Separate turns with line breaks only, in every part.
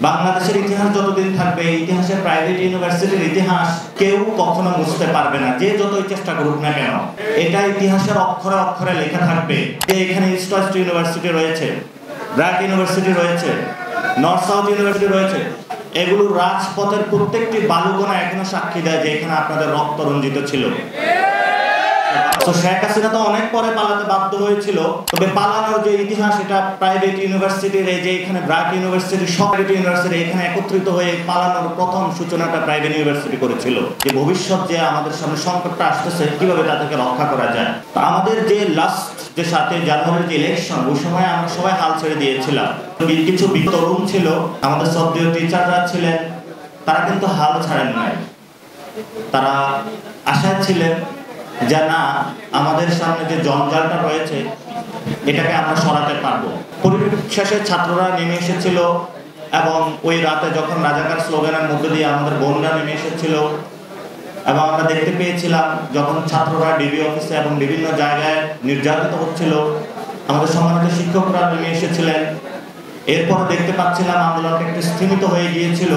বাংলাদেশের ইতিহাস যতদিন থাকবে, ইতিহাসের প্রাইভেট ইউনিভার্সিটির ইতিহাস কেউ কখনো মুছতে পারবে না, যে যতই চেষ্টা করুক না কেন। এটা ইতিহাসের অক্ষরে অক্ষরে লেখা থাকবে যে এখানে ইস্ট ওয়েস্ট ইউনিভার্সিটি রয়েছে, ব্র্যাক ইউনিভার্সিটি রয়েছে, নর্থ সাউথ ইউনিভার্সিটি রয়েছে। এগুলো রাজপথের প্রত্যেকটি বালুকণা এখনো সাক্ষী দেয় যে এখানে আপনাদের রক্ত রঞ্জিত ছিল। তো শেখ হাসিনা তো অনেক পরে পালাতে বাধ্য হয়েছিল, তবে পালানোর যে ইতিহাস এটা প্রাইভেট ইউনিভার্সিটির, এই যে এখানে ব্র্যাক ইউনিভার্সিটি, সরকারি ইউনিভার্সিটি এখানে একত্রিত হয়ে পালানোর প্রথম সূচনাটা প্রাইভেট ইউনিভার্সিটি করেছিল, যে ভবিষ্যৎ যে আমাদের সামনে সংকটটা আসতেছে কিভাবে তাদেরকে রক্ষা করা যায়। তো আমাদের যে লাস্ট যে 7 জানুয়ারির যে ইলেকশন, ওই সময় আমরা সবাই হাল ছেড়ে দিয়েছিলাম। কিছু তরুণ ছিল, আমাদের শ্রদ্ধেয় টিচাররা ছিলেন, তারা কিন্তু হাল ছাড়েন নাই। তারা আশায় ছিলেন যে না, আমাদের সামনে যে জঞ্জালটা রয়েছে এটাকে আমরা সরাতে পারবো। পরিশেষে ছাত্ররা নেমে এসেছিল এবং ওই রাতে যখন রাজাকার স্লোগানের মধ্যে দিয়ে আমাদের বোনরা নেমে এসেছিল এবং আমরা দেখতে পেয়েছিলাম যখন ছাত্ররা ডিবি অফিসে এবং বিভিন্ন জায়গায় নির্যাতিত হচ্ছিল, আমাদের সম্মানিত শিক্ষকরা নেমে এসেছিলেন। এরপর দেখতে পাচ্ছিলাম আন্দোলনটা একটু স্থিমিত হয়ে গিয়েছিল।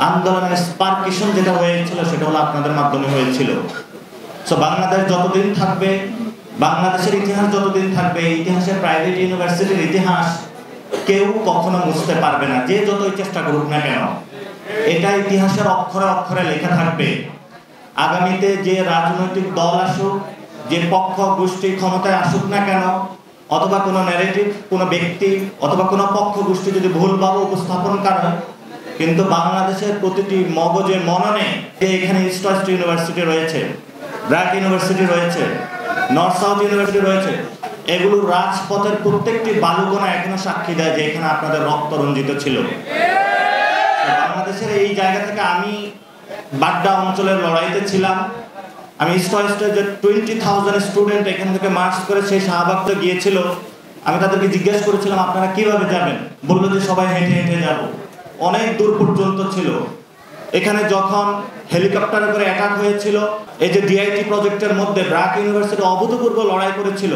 আন্দোলনের স্পার্কেশন যেটা হয়েছিল সেটা হলো আপনাদের মাধ্যমে হয়েছিল। তো বাংলাদেশ যতদিন থাকবে, বাংলাদেশের ইতিহাস যতদিন থাকবে, ইতিহাসের প্রাইভেট ইউনিভার্সিটির ইতিহাস কেউ কখনো মুছতে পারবে না, যে যতই চেষ্টা করুক না কেন। এটা ইতিহাসের অক্ষরে অক্ষরে লেখা থাকবে। আগামীতে যে রাজনৈতিক দল আসুক, যে পক্ষ গোষ্ঠী ক্ষমতায় আসুক না কেন, অথবা কোনো ন্যারেটিভ, কোনো ব্যক্তি অথবা কোনো পক্ষ গোষ্ঠী যদি ভুলভাবে উপস্থাপন করে, কিন্তু বাংলাদেশের প্রতিটি মগজে মননে যে এখানে ইস্ট ওয়েস্ট ইউনিভার্সিটি রয়েছে, ব্র্যাক ইউনিভার্সিটি রয়েছে, নর্থ সাউথ ইউনিভার্সিটি রয়েছে, এগুলো রাজপথের প্রত্যেকটি বালুকণা এখনো সাক্ষী দেয় যে এখানে আপনাদের রক্ত রঞ্জিত ছিল। বাংলাদেশের এই জায়গা থেকে আমি বাড্ডা অঞ্চলের লড়াইতে ছিলাম। আমি ইস্ট ওয়েস্টের যে 20,000 স্টুডেন্ট এখান থেকে মার্চ করে সেই শাহবাগতে গিয়েছিল, আমি তাদেরকে জিজ্ঞেস করেছিলাম আপনারা কিভাবে যাবেন, বললো যে সবাই হেঁটে হেঁটে যাব। অনেক দূর পর্যন্ত ছিল। এখানে যখন হেলিকপ্টারে করে অ্যাটাক হয়েছিল, এই যে ডিআইটি প্রজেক্টের মধ্যে ব্র্যাক ইউনিভার্সিটি অভূতপূর্ব লড়াই করেছিল।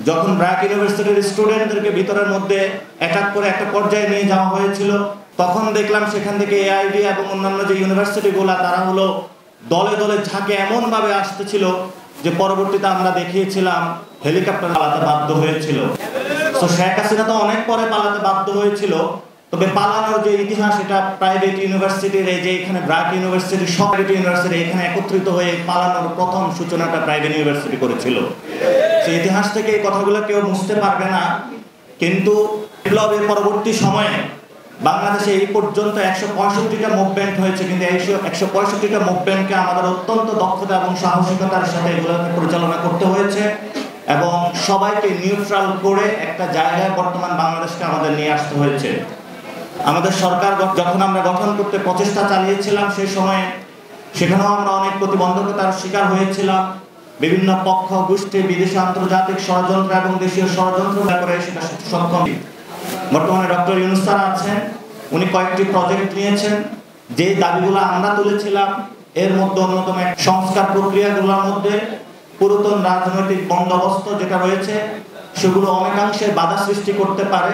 যখন ব্র্যাক ইউনিভার্সিটির স্টুডেন্টদেরকে ভিতরের মধ্যে অ্যাটাক করে একটা পর্যায়ে নিয়ে যাওয়া হয়েছিল, তখন দেখলাম সেখান থেকে এআইডি এবং অন্যান্য যে ইউনিভার্সিটিগুলো তারা হলো দলে দলে ঝাঁকে এমনভাবে আসতেছিল যে পরবর্তীতে আমরা দেখিয়েছিলাম হেলিকপ্টার পালাতে বাধ্য হয়েছিল। তো শেখ হাসিনা তো অনেক পরে পালাতে বাধ্য হয়েছিল, তবে পালানোর যে ইতিহাস এটা প্রাইভেট ইউনিভার্সিটির, এই যে এখানে ব্র্যাক ইউনিভার্সিটি, সরকারি ইউনিভার্সিটি এখানে একত্রিত হয়ে পালানোর প্রথম সূচনাটা প্রাইভেট ইউনিভার্সিটি করেছিল। সেই ইতিহাস থেকে এই কথাগুলো কেউ মুছতে পারবে না। কিন্তু বিপ্লবের পরবর্তী সময়ে বাংলাদেশে এই পর্যন্ত 165টা মুভমেন্ট হয়েছে, কিন্তু এই 165টা মুভমেন্টকে আমাদের অত্যন্ত দক্ষতা এবং সাহসিকতার সাথে এগুলোকে পরিচালনা করতে হয়েছে এবং সবাইকে নিউট্রাল করে একটা জায়গায় বর্তমান বাংলাদেশকে আমাদের নিয়ে আসতে হয়েছে। আমাদের সরকার যখন আমরা গঠন করতে প্রচেষ্টা চালিয়েছিলাম, সেই সময়ে সেখানেও আমরা অনেক প্রতিবন্ধকতার শিকার হয়েছিলাম। বিভিন্ন পক্ষ গোষ্ঠী, বিদেশি আন্তর্জাতিক ষড়যন্ত্র এবং দেশীয় ষড়যন্ত্র করে সেটা সক্ষম। বর্তমানে ডক্টর ইউনূস স্যার আছেন, উনি কয়েকটি প্রজেক্ট নিয়েছেন। যে দাবিগুলো আমরা তুলেছিলাম এর মধ্যে অন্যতম সংস্কার প্রক্রিয়াগুলোর মধ্যে পুরাতন রাজনৈতিক বন্দোবস্ত যেটা রয়েছে সেগুলো অনেকাংশে বাধা সৃষ্টি করতে পারে।